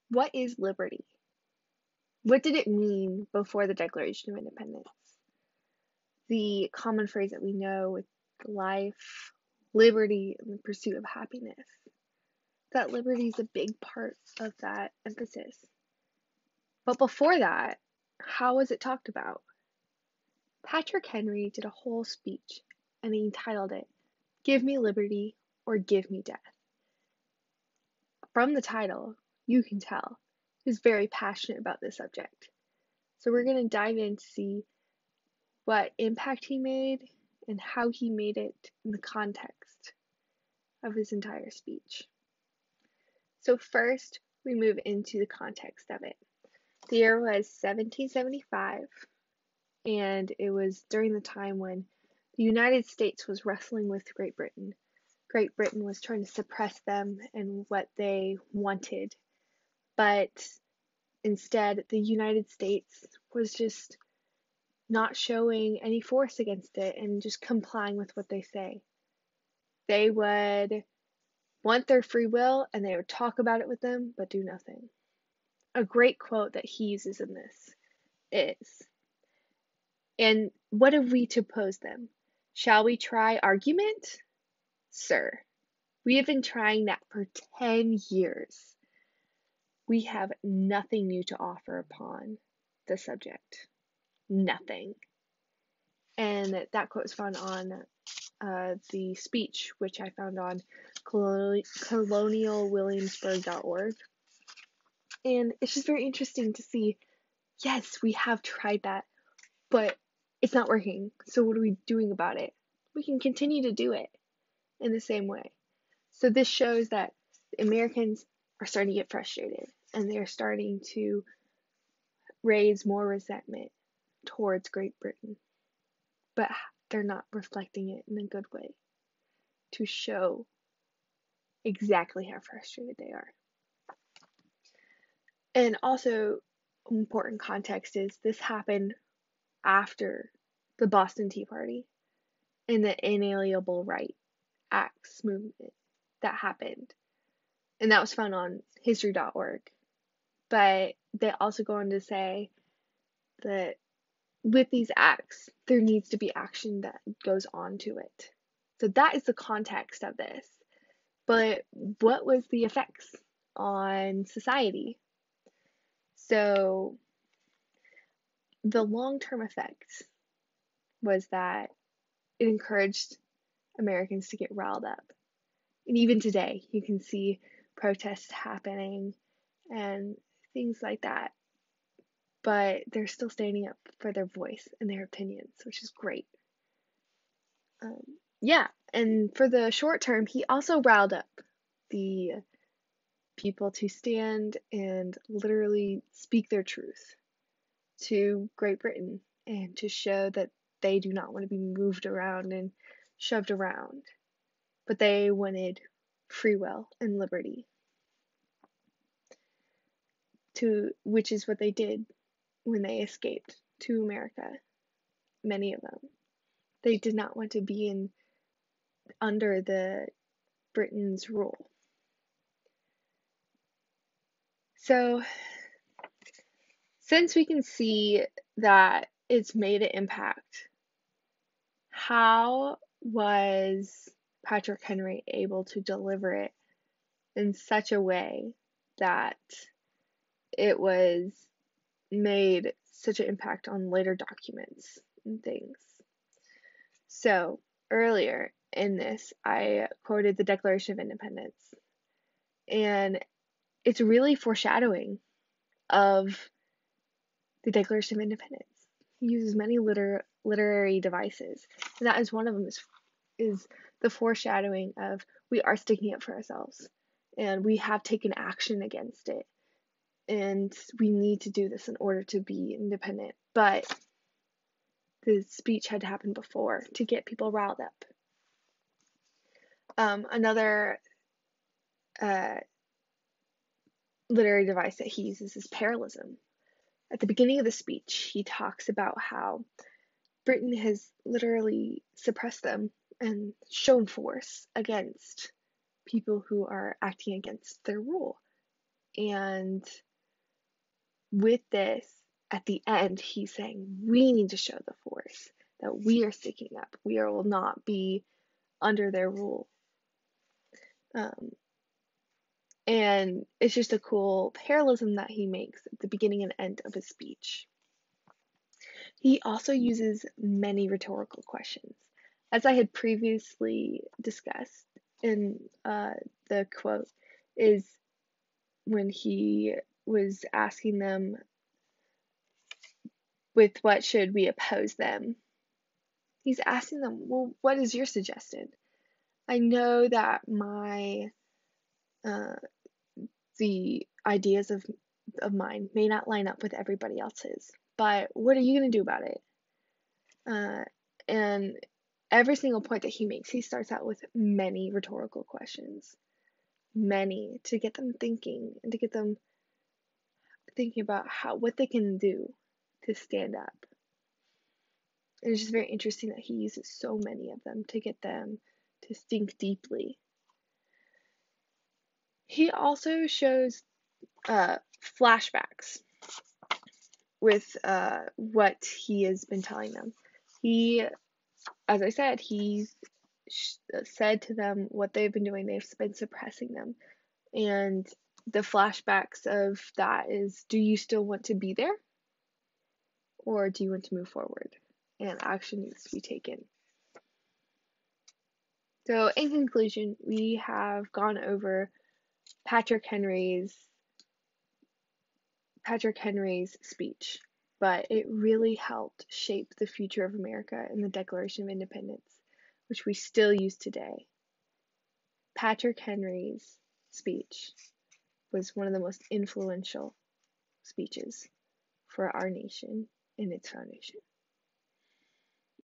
What is liberty? What did it mean before the Declaration of Independence? The common phrase that we know with life, liberty, and the pursuit of happiness. That liberty is a big part of that emphasis. But before that, how was it talked about? Patrick Henry did a whole speech and he entitled it, Give Me Liberty or Give Me Death. From the title, you can tell he's very passionate about this subject. So we're going to dive in to see what impact he made and how he made it in the context of his entire speech. So first, we move into the context of it. The year was 1775, and it was during the time when the United States was wrestling with Great Britain. Great Britain was trying to suppress them and what they wanted, but instead, the United States was just not showing any force against it and just complying with what they say. They would want their free will and they would talk about it with them, but do nothing. A great quote that he uses in this is, and what have we to oppose them? Shall we try argument? Sir, we have been trying that for 10 years. We have nothing new to offer upon the subject. Nothing. And that quote is found on the speech, which I found on colonialwilliamsburg.org. And it's just very interesting to see, yes, we have tried that, but it's not working. So what are we doing about it? We can continue to do it in the same way. So this shows that Americans are starting to get frustrated and they're starting to raise more resentment towards Great Britain. But they're not reflecting it in a good way to show exactly how frustrated they are. And also, important context is this happened after the Boston Tea Party and the Inalienable Right Acts movement that happened. And that was found on history.org. But they also go on to say that with these acts, there needs to be action that goes on to it. So that is the context of this. But what was the effects on society? So the long-term effects was that it encouraged Americans to get riled up. And even today, you can see protests happening and things like that. But they're still standing up for their voice and their opinions, which is great. Yeah, and for the short term, he also riled up the people to stand and literally speak their truth to Great Britain and to show that they do not want to be moved around and shoved around, but they wanted free will and liberty, which is what they did when they escaped to America. Many of them, they did not want to be under the Britain's rule. So since we can see that it's made an impact, how was Patrick Henry able to deliver it in such a way that it was made such an impact on later documents and things? So earlier in this, I quoted the Declaration of Independence, and it's really foreshadowing of the Declaration of Independence. He uses many literary devices, and that is one of them is the foreshadowing of we are sticking up for ourselves, and we have taken action against it, and we need to do this in order to be independent. But the speech had to happen before to get people riled up. Another literary device that he uses is parallelism. At the beginning of the speech, he talks about how Britain has literally suppressed them and shown force against people who are acting against their rule. And with this, at the end, he's saying we need to show the force that we are sticking up. We will not be under their rule. Um, and it's just a cool parallelism that he makes at the beginning and end of his speech. He also uses many rhetorical questions. As I had previously discussed in the quote, is when he was asking them, with what should we oppose them? He's asking them, well, what is your suggestion? I know that uh, the ideas of mine may not line up with everybody else's, but what are you going to do about it? And every single point that he makes, he starts out with many rhetorical questions, many, to get them thinking and to get them thinking about what they can do to stand up. And it's just very interesting that he uses so many of them to get them to think deeply. He also shows flashbacks with what he has been telling them. He, as I said, he said to them what they've been doing. They've been suppressing them. And the flashbacks of that is, do you still want to be there? Or do you want to move forward? And action needs to be taken. So, in conclusion, we have gone over Patrick Henry's speech, but it really helped shape the future of America and the Declaration of Independence, which we still use today. Patrick Henry's speech was one of the most influential speeches for our nation and its foundation.